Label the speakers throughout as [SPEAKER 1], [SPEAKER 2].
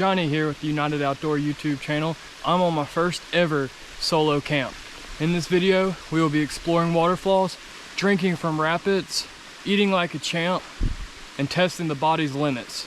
[SPEAKER 1] Johnny here with the United Outdoor YouTube channel. I'm on my first ever solo camp. In this video, we will be exploring waterfalls, drinking from rapids, eating like a champ, and testing the body's limits.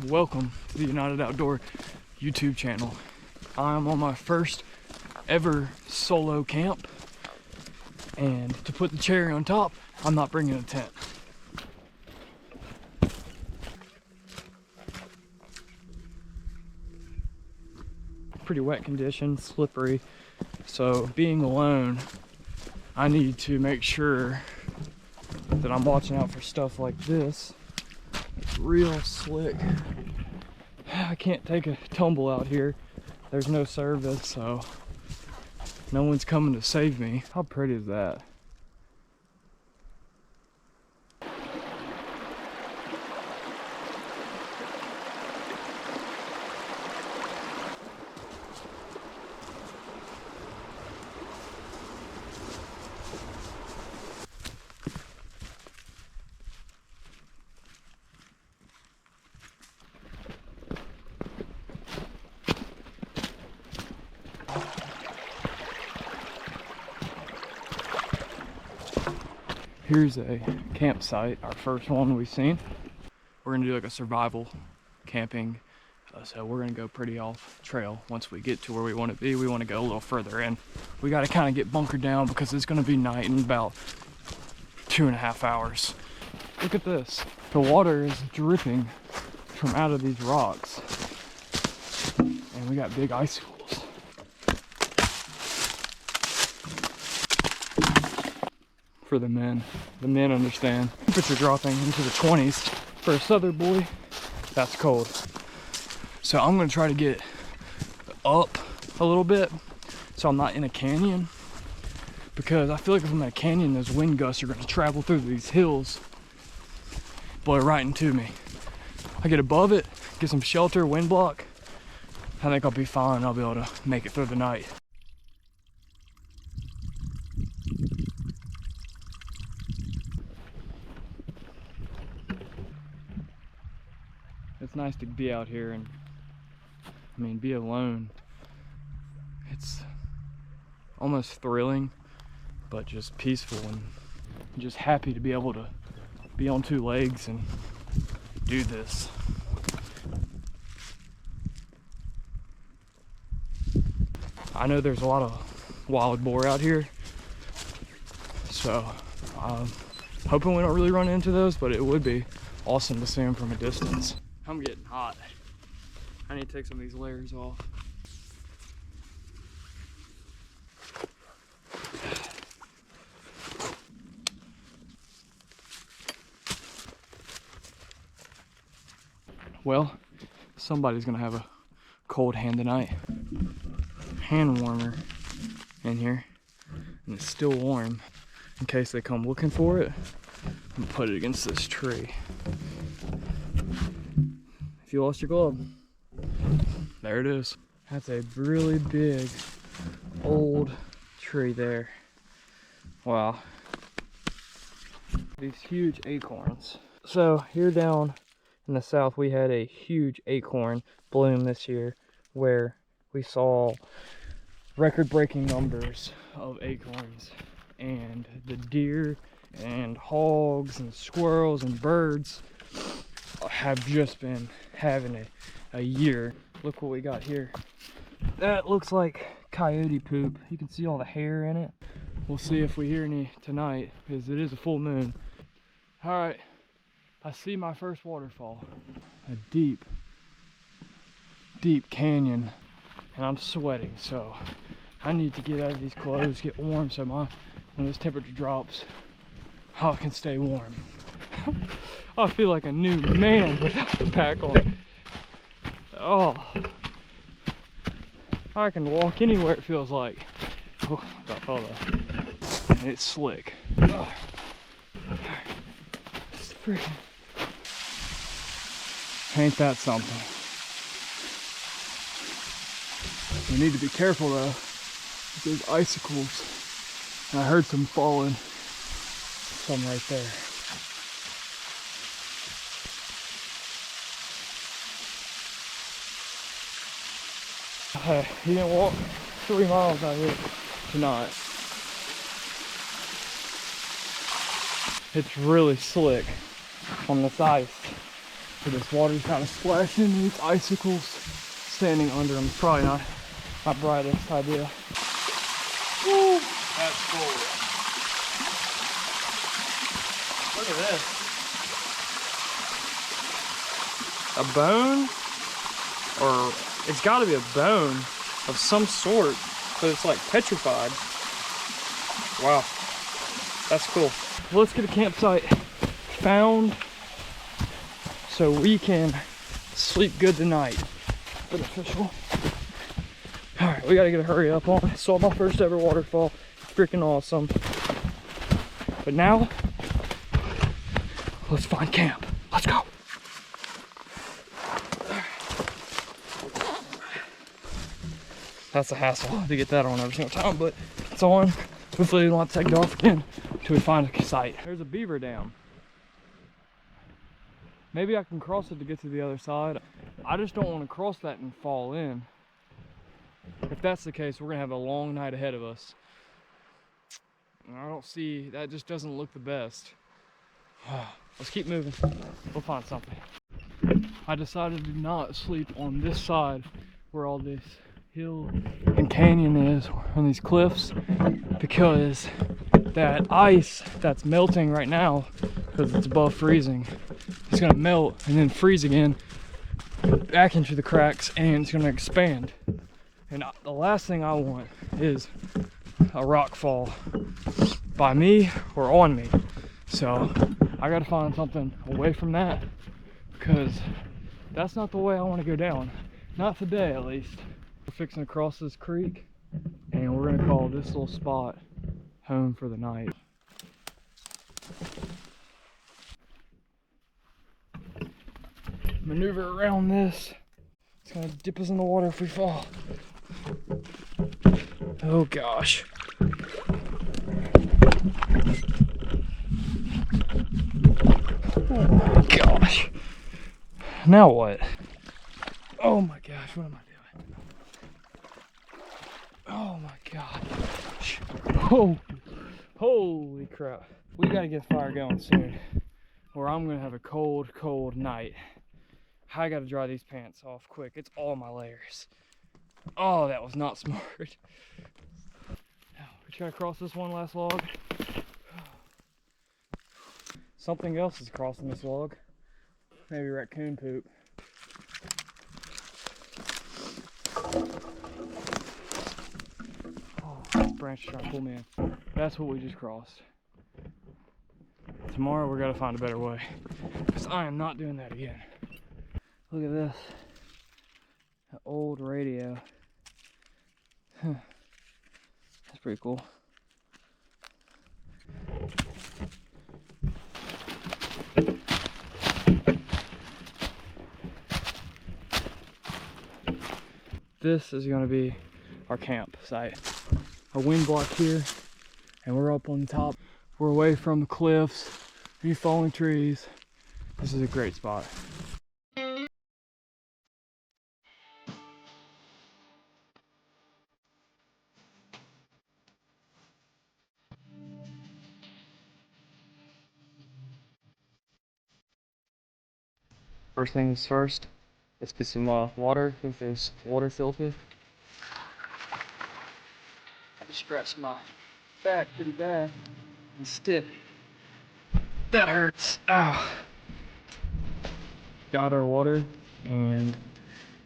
[SPEAKER 1] Welcome to the United Outdoor YouTube channel. I'm on my first ever solo camp, and to put the cherry on top, I'm not bringing a tent. Pretty wet conditions, slippery, so being alone, I need to make sure that I'm watching out for stuff like this. It's real slick. I can't take a tumble out here. There's no service, so no one's coming to save me. How pretty is that? Here's a campsite, our first one we've seen. We're gonna do like a survival camping. So we're gonna go pretty off trail. Once we get to where we wanna be, we wanna go a little further in. We gotta kinda get bunkered down because it's gonna be night in about 2.5 hours. Look at this. The water is dripping from out of these rocks. And we got big icicles. For the men understand. Temperature dropping into the 20s. For a southern boy, that's cold. So I'm gonna try to get up a little bit so I'm not in a canyon, because I feel like if I'm in a canyon, those wind gusts are gonna travel through these hills, blow right into me. I get above it, get some shelter, wind block, I think I'll be fine. I'll be able to make it through the night. It's nice to be out here and, be alone. It's almost thrilling, but just peaceful, and just happy to be able to be on two legs and do this. I know there's a lot of wild boar out here, so I'm hoping we don't really run into those, but it would be awesome to see them from a distance. I'm getting hot. I need to take some of these layers off. Well, somebody's gonna have a cold hand tonight. Hand warmer in here, and it's still warm. In case they come looking for it, I'm gonna put it against this tree. If you lost your glove, there it is. That's a really big old tree there. Wow. These huge acorns. So here down in the south, we had a huge acorn bloom this year where we saw record-breaking numbers of acorns, and the deer and hogs and squirrels and birds have just been having a year. Look what we got here. That looks like coyote poop. You can see all the hair in it. We'll see if we hear any tonight, because it is a full moon. All right, I see my first waterfall. A deep canyon, and I'm sweating, so I need to get out of these clothes, get warm, so when this temperature drops, I can stay warm. I feel like a new man without the pack on. Oh, I can walk anywhere, it feels like. Oh, about fell though. And it's slick. Oh. It's freaking. Ain't that something? We need to be careful though with those icicles. And I heard some falling. Some right there. You didn't walk 3 miles out here tonight. It's really slick on this ice. So this water's kind of splashing and these icicles standing under them. It's probably not my brightest idea. Woo, that's cool. Look at this. A bone? Or it's got to be a bone of some sort, but it's like petrified. Wow, that's cool. Let's get a campsite found so we can sleep good tonight. Beneficial. All right, we gotta get a hurry up on. Saw my first ever waterfall. Freaking awesome. But now, let's find camp. Let's go. That's a hassle to get that on every single time, but it's on. Hopefully we don't have to take it off again until we find a site. There's a beaver dam. Maybe I can cross it to get to the other side. I just don't want to cross that and fall in. If that's the case, we're gonna have a long night ahead of us. I don't see, that just doesn't look the best. Let's keep moving. We'll find something. I decided to not sleep on this side where all this hill and canyon is, on these cliffs, because that ice that's melting right now, because it's above freezing, it's gonna melt and then freeze again back into the cracks, and it's gonna expand. And the last thing I want is a rock fall by me or on me. So I gotta find something away from that, because that's not the way I want to go down. Not today, at least. We're fixing to cross this creek, and we're gonna call this little spot home for the night. Maneuver around this. It's gonna dip us in the water if we fall. Oh gosh. Oh my gosh. Now what? Oh my gosh, what am I doing? Oh my gosh. Oh, holy crap. We gotta get fire going soon, or I'm gonna have a cold, cold night. I gotta dry these pants off quick. It's all my layers. Oh, that was not smart. Now, we try to cross this one last log. Something else is crossing this log. Maybe raccoon poop. Oh, branch is trying to pull me in. That's what we just crossed. Tomorrow we're gonna find a better way, because I am not doing that again. Look at this. An old radio. Huh. That's pretty cool. This is going to be our campsite. A wind block here, and we're up on the top. We're away from the cliffs, any falling trees. This is a great spot. First things first, let's put some water with this water filter. I just scratched my back pretty bad and stiff. That hurts. Ow. Got our water, and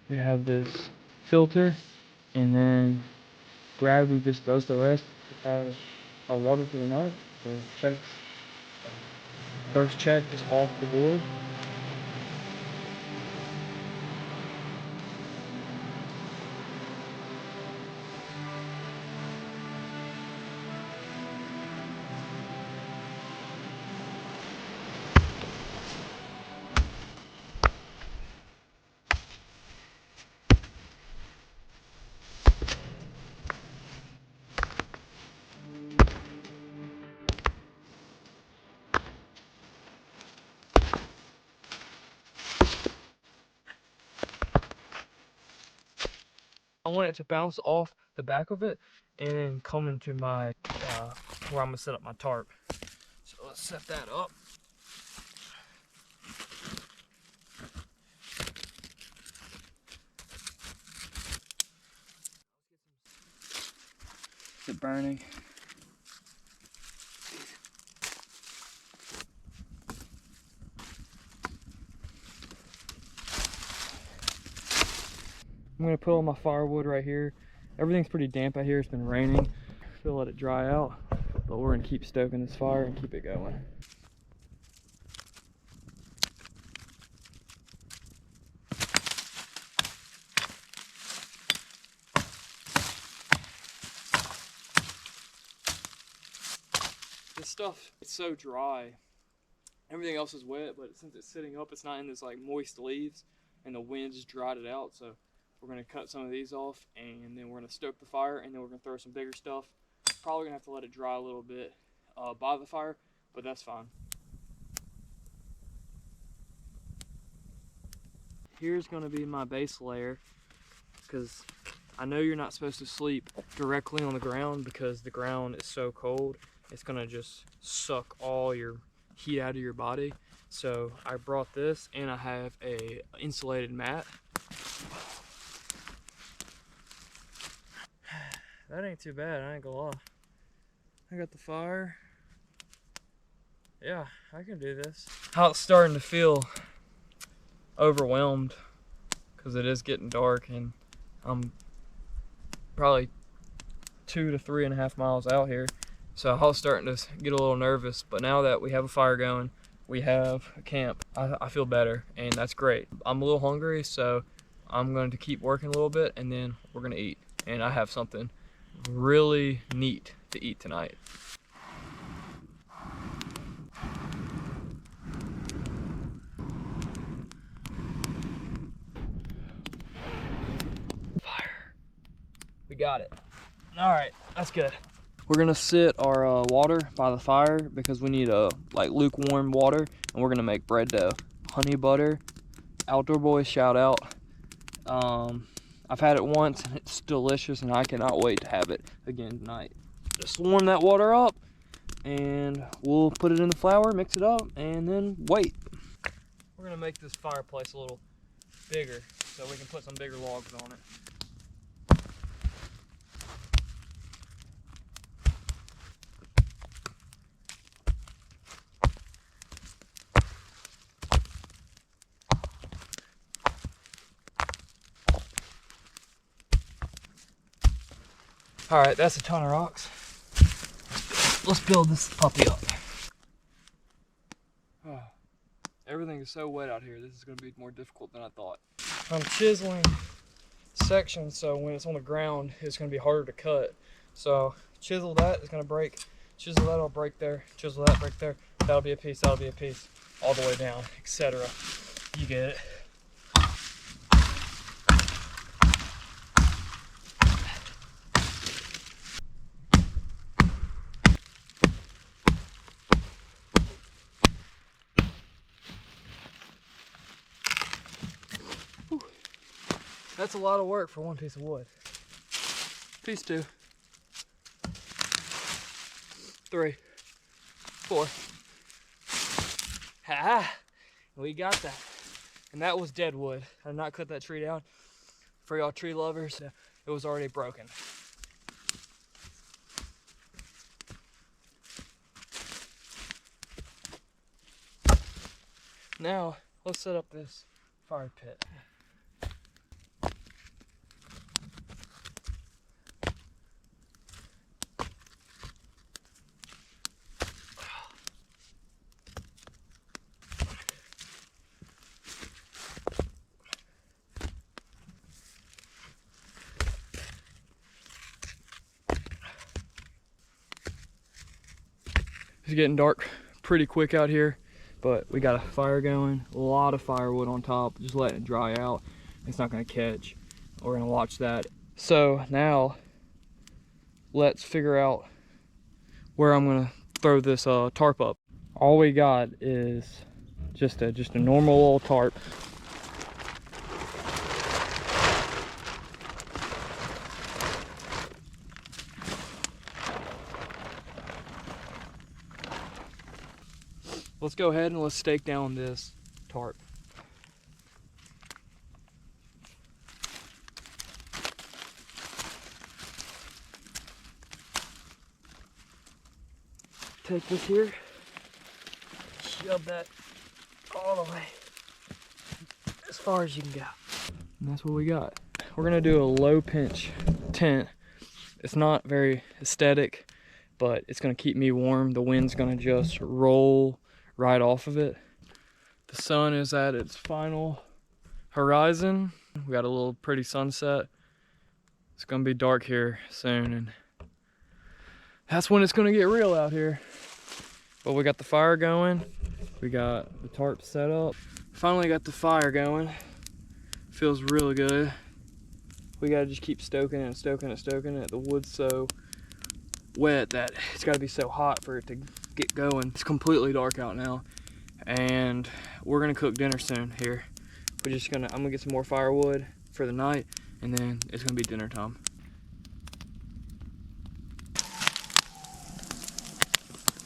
[SPEAKER 1] we have this filter, and then gravity just does the rest to have our water for the night. So thanks. First check is off the board. I want it to bounce off the back of it and then come into my, where I'm gonna set up my tarp. So let's set that up. Is it burning? I'm gonna put all my firewood right here. Everything's pretty damp out here. It's been raining. We'll let it dry out, but we're gonna keep stoking this fire and keep it going. This stuff, it's so dry. Everything else is wet, but since it's sitting up, it's not in this like moist leaves, and the wind just dried it out. So we're gonna cut some of these off, and then we're gonna stoke the fire, and then we're gonna throw some bigger stuff. Probably gonna have to let it dry a little bit by the fire, but that's fine. Here's gonna be my base layer, because I know you're not supposed to sleep directly on the ground because the ground is so cold. It's gonna just suck all your heat out of your body. So I brought this, and I have a insulated mat. That ain't too bad, I ain't gonna lie. I got the fire. Yeah, I can do this. How it's starting to feel overwhelmed because it is getting dark, and I'm probably 2 to 3.5 miles out here. So I was starting to get a little nervous, but now that we have a fire going, we have a camp, I feel better, and that's great. I'm a little hungry, so I'm going to keep working a little bit, and then we're gonna eat. And I have something really neat to eat tonight. Fire. We got it. All right, that's good. We're gonna sit our water by the fire because we need like lukewarm water, and we're gonna make bread dough. Honey butter, Outdoor Boys shout out. I've had it once and it's delicious, and I cannot wait to have it again tonight. Just warm that water up, and we'll put it in the flour, mix it up, and then wait. We're gonna make this fireplace a little bigger so we can put some bigger logs on it. All right, that's a ton of rocks. Let's build this puppy up. Oh, everything is so wet out here. This is gonna be more difficult than I thought. I'm chiseling sections, so when it's on the ground, it's gonna be harder to cut. So chisel that, it's gonna break. Chisel that, I'll break there. Chisel that, break there. That'll be a piece, that'll be a piece. All the way down, etc. You get it. That's a lot of work for one piece of wood. Piece 2. 3. 4. Ha! We got that. And that was dead wood. I did not cut that tree down. For y'all tree lovers, it was already broken. Now, let's set up this fire pit. It's getting dark pretty quick out here, but we got a fire going, a lot of firewood on top, just letting it dry out. It's not gonna catch. We're gonna watch that. So now let's figure out where I'm gonna throw this tarp up. All we got is just a normal old tarp. Let's go ahead and let's stake down this tarp. Take this here, shove that all the way as far as you can go. And that's what we got. We're gonna do a low pinch tent. It's not very aesthetic, but it's gonna keep me warm. The wind's gonna just roll right off of it. The sun is at its final horizon. We got a little pretty sunset. It's gonna be dark here soon, and that's when it's gonna get real out here. But we got the fire going. We got the tarp set up. Finally got the fire going. Feels really good. We gotta just keep stoking it and stoking it, stoking it. The wood's so wet that it's gotta be so hot for it to get going. It's completely dark out now, and we're gonna cook dinner soon here. I'm gonna get some more firewood for the night, and then it's gonna be dinner time.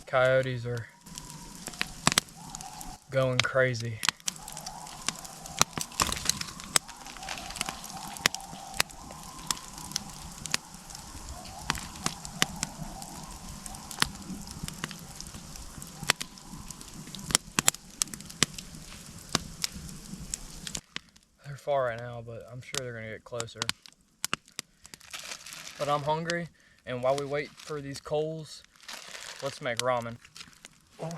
[SPEAKER 1] Coyotes are going crazy. They're far right now, but I'm sure they're gonna get closer. But I'm hungry, and while we wait for these coals, let's make ramen. Oh.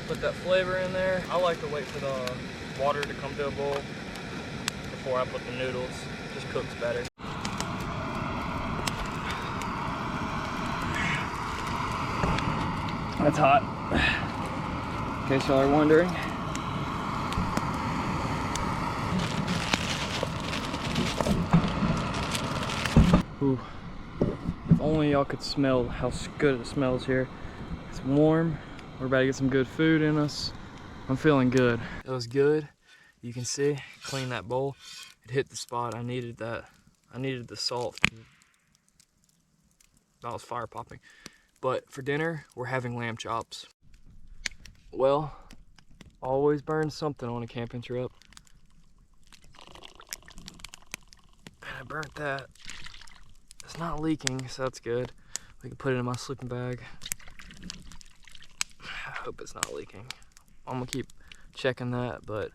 [SPEAKER 1] Put that flavor in there. I like to wait for the water to come to a boil before I put the noodles. Just cooks better. That's hot, in case y'all are wondering. Ooh. If only y'all could smell how good it smells here. It's warm. We're about to get some good food in us. I'm feeling good. It was good. You can see, clean that bowl. It hit the spot. I needed that. I needed the salt. That was fire popping. But for dinner, we're having lamb chops. Well, always burn something on a camping trip. And I burnt that. It's not leaking, so that's good. We can put it in my sleeping bag. I hope it's not leaking. I'm gonna keep checking that, but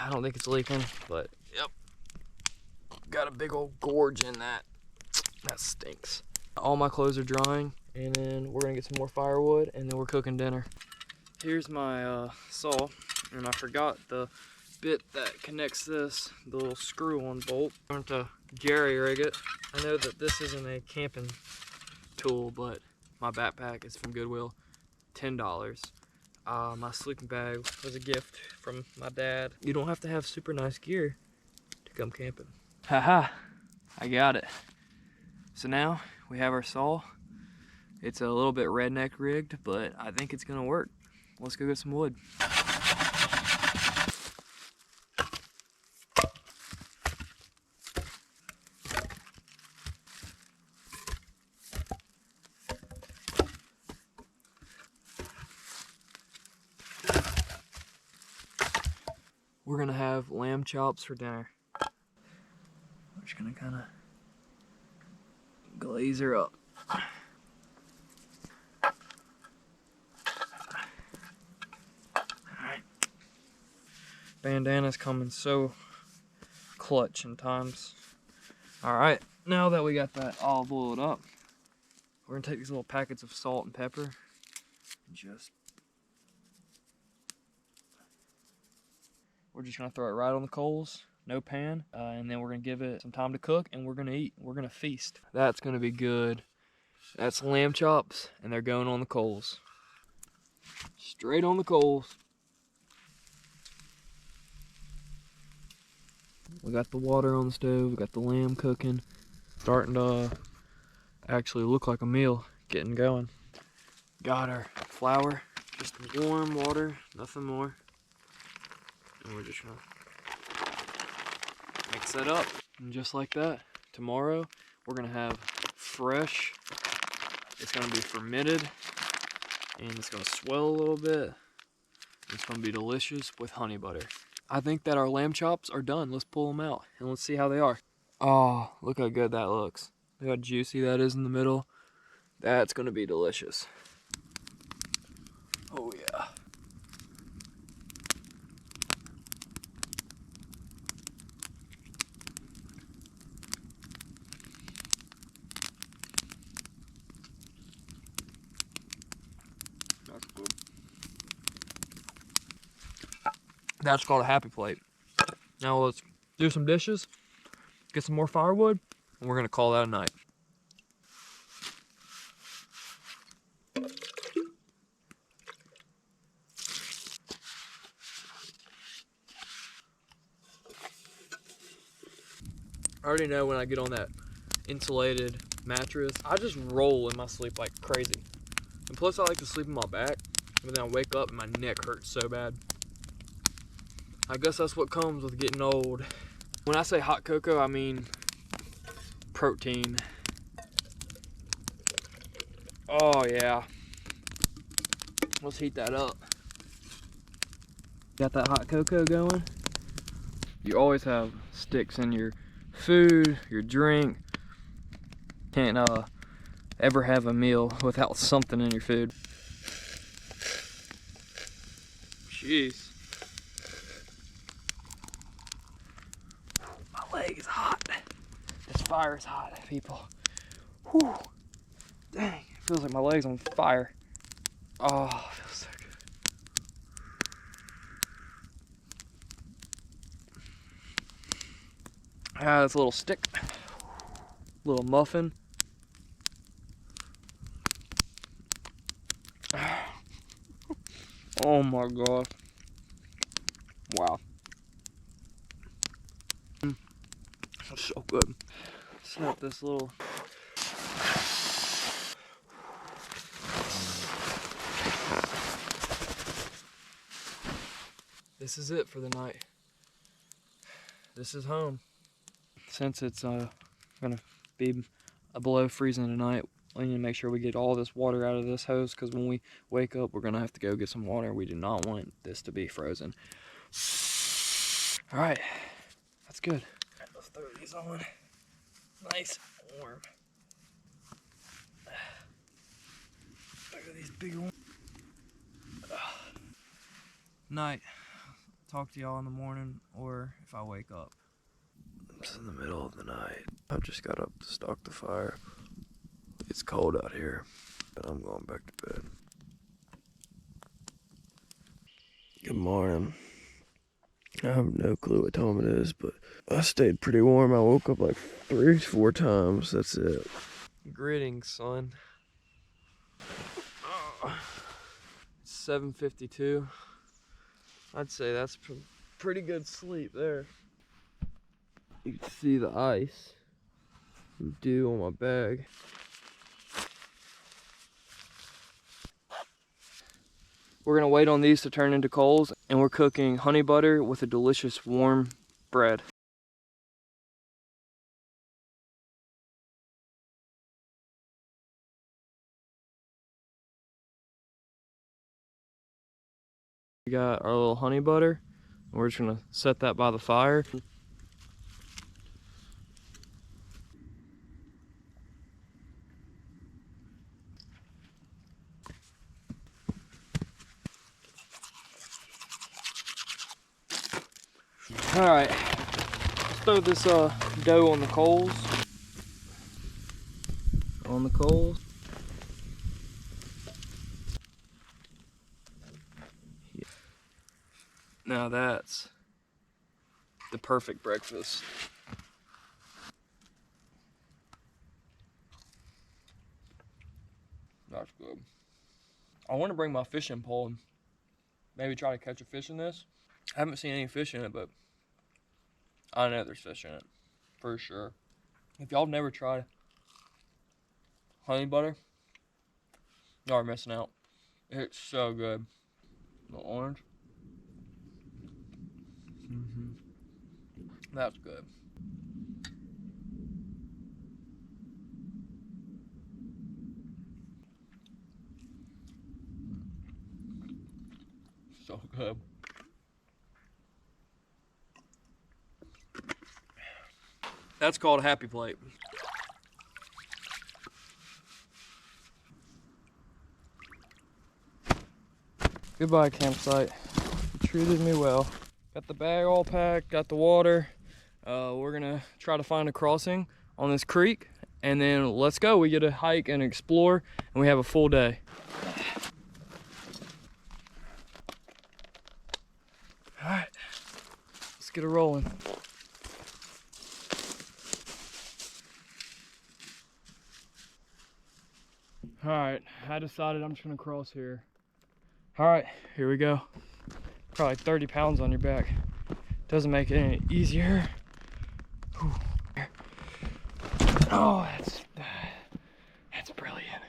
[SPEAKER 1] I don't think it's leaking. But yep, got a big old gorge in that. That stinks. All my clothes are drying, and then we're gonna get some more firewood, and then we're cooking dinner. Here's my saw, and I forgot the bit that connects this, the little screw-on bolt. I'm going to jerry-rig it. I know that this isn't a camping tool, but my backpack is from Goodwill, $10. My sleeping bag was a gift from my dad. You don't have to have super nice gear to come camping. Haha, I got it. So now we have our saw. It's a little bit redneck rigged, but I think it's gonna work. Let's go get some wood. We're gonna have lamb chops for dinner. We're just gonna kind of glaze her up. Alright. Bandana's coming so clutch in times. Alright, now that we got that all boiled up, We're gonna take these little packets of salt and pepper and we're just gonna throw it right on the coals, no pan, and then we're gonna give it some time to cook and we're gonna eat. We're gonna feast. That's gonna be good. That's lamb chops and they're going on the coals. Straight on the coals. We got the water on the stove, we got the lamb cooking. Starting to actually look like a meal, getting going. Got our flour, just warm water, nothing more. And we're just gonna mix that up. And just like that, tomorrow we're gonna have fresh, it's gonna be fermented, and it's gonna swell a little bit. It's gonna be delicious with honey butter. I think that our lamb chops are done. Let's pull them out and let's see how they are. Oh, look how good that looks. Look how juicy that is in the middle. That's gonna be delicious. Oh yeah. That's good. That's called a happy plate. Now let's do some dishes, get some more firewood, and we're gonna call that a night. I already know when I get on that insulated mattress, I just roll in my sleep like crazy. And plus I like to sleep on my back, but then I wake up and my neck hurts so bad. I guess that's what comes with getting old. When I say hot cocoa, I mean protein. Oh yeah. Let's heat that up. Got that hot cocoa going. You always have sticks in your food, your drink. Can't ever have a meal without something in your food. Jeez. My leg is hot. This fire is hot, people. Whew. Dang, it feels like my leg's on fire. Oh, it feels so good. Ah, this little stick. Little muffin. Oh my god. Wow. That's so good. Snap this little. This is it for the night. This is home. Since it's gonna be below freezing tonight, we need to make sure we get all this water out of this hose, because when we wake up, we're gonna have to go get some water. We do not want this to be frozen. All right, that's good. Let's throw these on. Nice and warm. Look at these big ones. Night. Talk to y'all in the morning, or if I wake up. It's in the middle of the night. I just got up to stock the fire. It's cold out here, and I'm going back to bed. Good morning. I have no clue what time it is, but I stayed pretty warm. I woke up like 3-4 times. That's it. Greetings, son. It's 7:52. I'd say that's pretty good sleep there. You can see the ice and dew on my bag. We're gonna wait on these to turn into coals, and we're cooking honey butter with a delicious warm bread. We got our little honey butter, and we're just gonna set that by the fire. All right, let's throw this dough on the coals. Now that's the perfect breakfast. That's good. I want to bring my fishing pole and maybe try to catch a fish in this. I haven't seen any fish in it, but I know there's fish in it, for sure. If y'all have never tried honey butter, y'all are missing out. It's so good. The orange. That's good. So good. That's called a happy plate. Goodbye, campsite. You treated me well. Got the bag all packed, got the water. We're gonna try to find a crossing on this creek, and then let's go. We get to hike and explore, and we have a full day. All right, let's get it rolling. All right, I decided I'm just gonna cross here. All right, here we go. Probably 30 pounds on your back. Doesn't make it any easier. Whew. Oh, that's brilliant.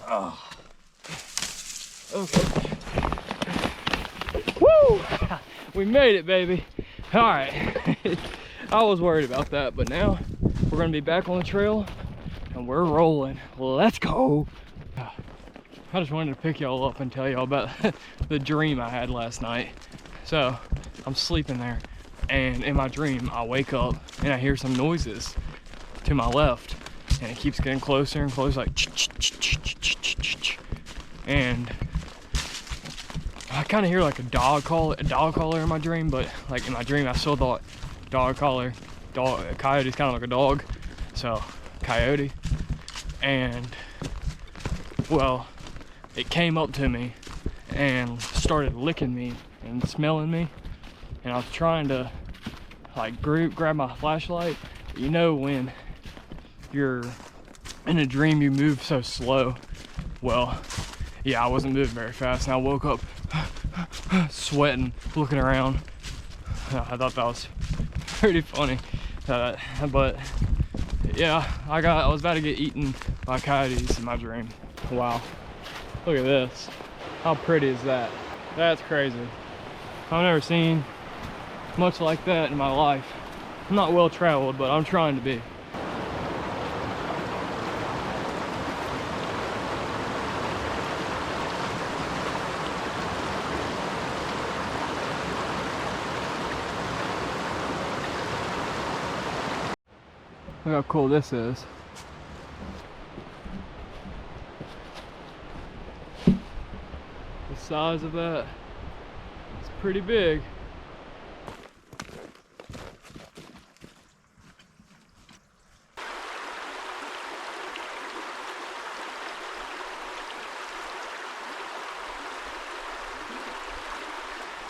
[SPEAKER 1] Oh. Okay. Woo! We made it, baby. All right. I was worried about that, but now we're gonna be back on the trail and we're rolling. Let's go. I just wanted to pick y'all up and tell y'all about the dream I had last night. So I'm sleeping there, and in my dream I wake up and I hear some noises to my left, and it keeps getting closer and closer, like and I kind of hear like a dog collar in my dream, but like in my dream I still thought coyote's kind of like a dog, so coyote. And well, it came up to me and started licking me and smelling me, and I was trying to like grab my flashlight. You know, when you're in a dream you move so slow. Well, yeah, I wasn't moving very fast, and I woke up sweating, looking around. I thought that was pretty funny, but yeah, I was about to get eaten by coyotes in my dream. Wow, look at this. How pretty is that? That's crazy. I've never seen much like that in my life. I'm not well traveled, but I'm trying to be. Look how cool this is. The size of that, it's pretty big.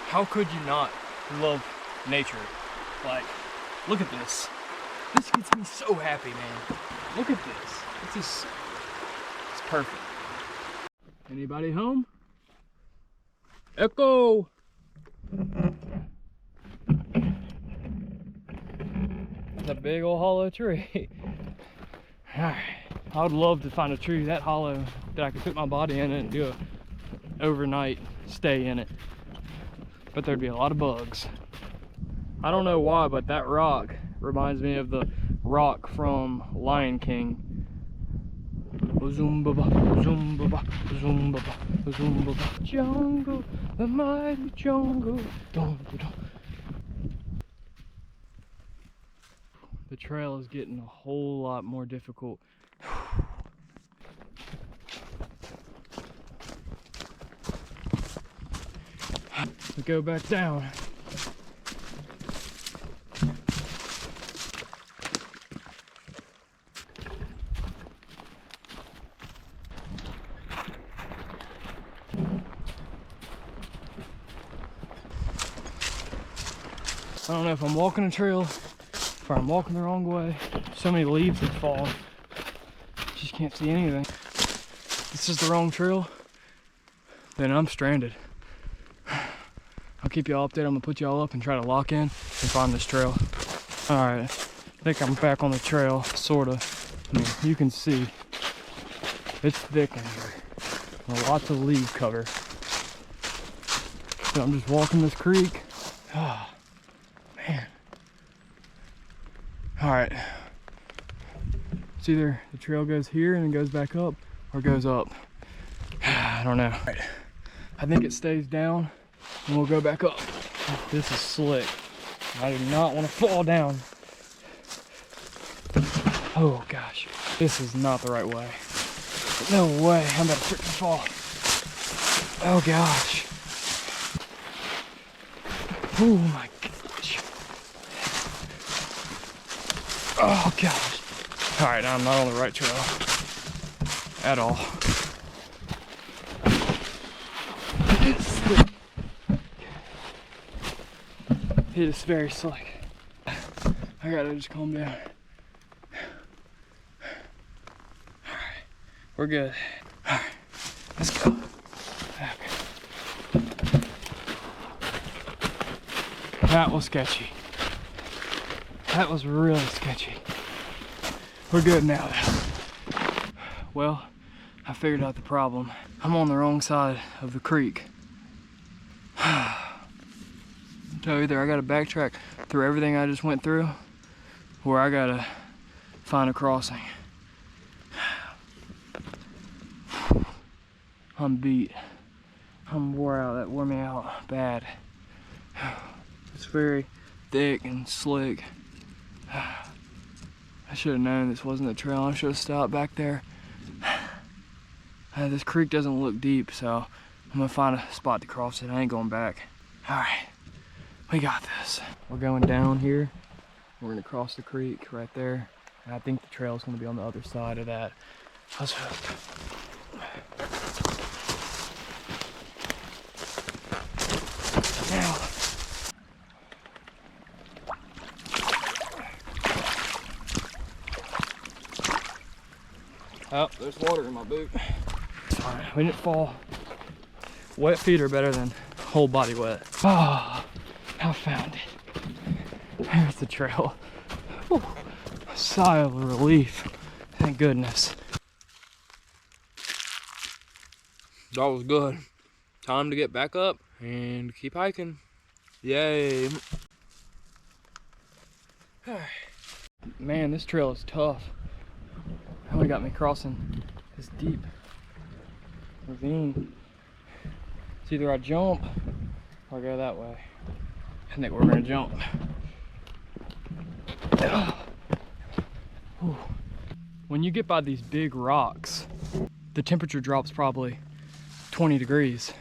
[SPEAKER 1] How could you not love nature? Like, look at this. This gets me so happy, man. Look at this. It's perfect. Anybody home? Echo! That's a big old hollow tree. Alright. I would love to find a tree that hollow that I could put my body in it and do an overnight stay in it. But there'd be a lot of bugs. I don't know why, but that rock reminds me of the rock from Lion King. Jungle, the mighty jungle. The trail is getting a whole lot more difficult. We go back down. I don't know if I'm walking a trail or I'm walking the wrong way. So many leaves have fallen. Just can't see anything. This is the wrong trail, then I'm stranded. I'll keep y'all updated. I'm gonna put y'all up and try to lock in and find this trail. All right, I think I'm back on the trail, sorta. I mean, you can see it's thick in here. Lots of leaf cover. So I'm just walking this creek. Ah, man. All right. It's either the trail goes here and then goes back up or goes up. I don't know. All right. I think it stays down and we'll go back up. This is slick. I do not want to fall down. Oh gosh, this is not the right way. No way, I'm about to freaking fall. Oh gosh. Oh my gosh. Oh gosh. All right, I'm not on the right trail at all. It is very slick. I gotta just calm down. Alright, we're good. Alright, let's go. Okay. That was sketchy. That was really sketchy. We're good now though. Well, I figured out the problem. I'm on the wrong side of the creek. So either I gotta backtrack through everything I just went through, or I gotta find a crossing. I'm beat. I'm wore out. That wore me out bad. It's very thick and slick. I should have known this wasn't the trail. I should have stopped back there. This creek doesn't look deep, so I'm gonna find a spot to cross it. I ain't going back. All right. We got this. We're going down here. We're gonna cross the creek right there. And I think the trail is gonna be on the other side of that. Let's hope. Now. Oh, there's water in my boot. All right, we didn't fall. Wet feet are better than whole body wet. Oh. I found it. There's the trail. Whew. A sigh of relief. Thank goodness. That was good. Time to get back up and keep hiking. Yay. Man, this trail is tough. It only got me crossing this deep ravine. It's either I jump or go that way. I think we're gonna jump. When you get by these big rocks, the temperature drops probably 20 degrees.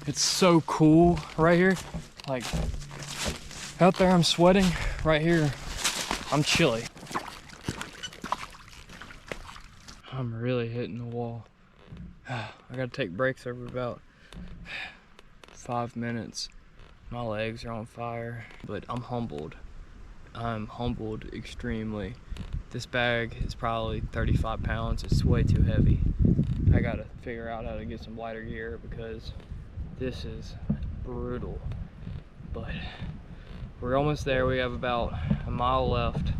[SPEAKER 1] It's so cool right here. Like out there I'm sweating, right here I'm chilly. I'm really hitting the wall. I gotta take breaks every about 5 minutes. My legs are on fire, but I'm humbled. I'm humbled extremely. This bag is probably 35 pounds. It's way too heavy. I gotta figure out how to get some lighter gear because this is brutal. But we're almost there. We have about a mile left.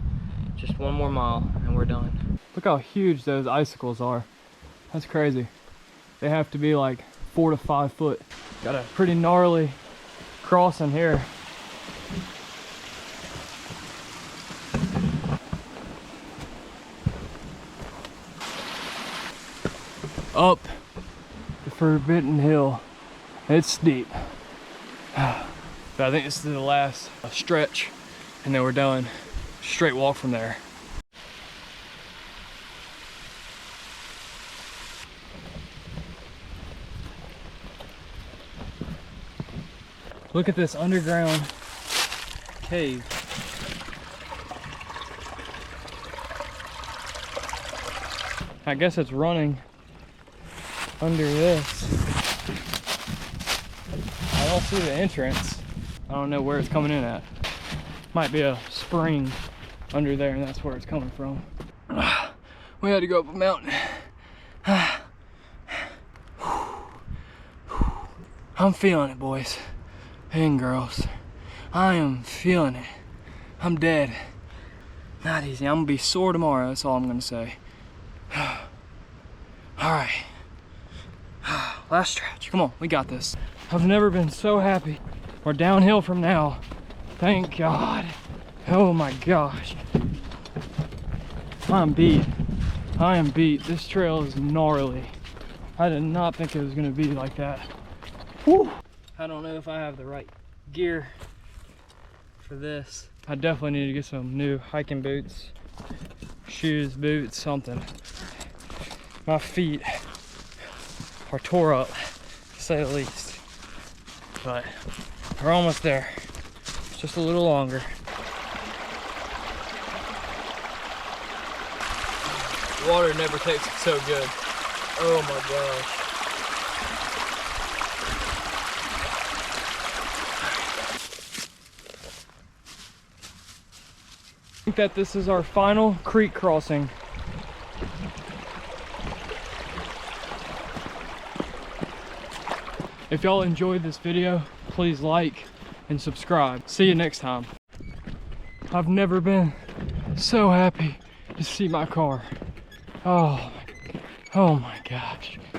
[SPEAKER 1] Just one more mile and we're done. Look how huge those icicles are. That's crazy. They have to be like 4 to 5 foot. Got a pretty gnarly crossing here. Up the Forbidden Hill. It's steep. But I think this is the last stretch and then we're done. Straight walk from there. Look at this underground cave. I guess it's running under this. I don't see the entrance. I don't know where it's coming in at. Might be a spring under there, and that's where it's coming from. We had to go up a mountain. I'm feeling it, boys and girls. I am feeling it. I'm dead. Not easy. I'm gonna be sore tomorrow. That's all I'm gonna say. All right. Last stretch. Come on, we got this. I've never been so happy. We're downhill from now. Thank God. Oh my gosh. I'm beat. I am beat. This trail is gnarly. I did not think it was gonna be like that. Whew. I don't know if I have the right gear for this. I definitely need to get some new hiking boots, shoes, boots, something. My feet are tore up, to say the least. But we're almost there. It's just a little longer. Water never tasted so good. Oh my gosh. I think that this is our final creek crossing. If y'all enjoyed this video, please like and subscribe. See you next time. I've never been so happy to see my car. Oh my gosh.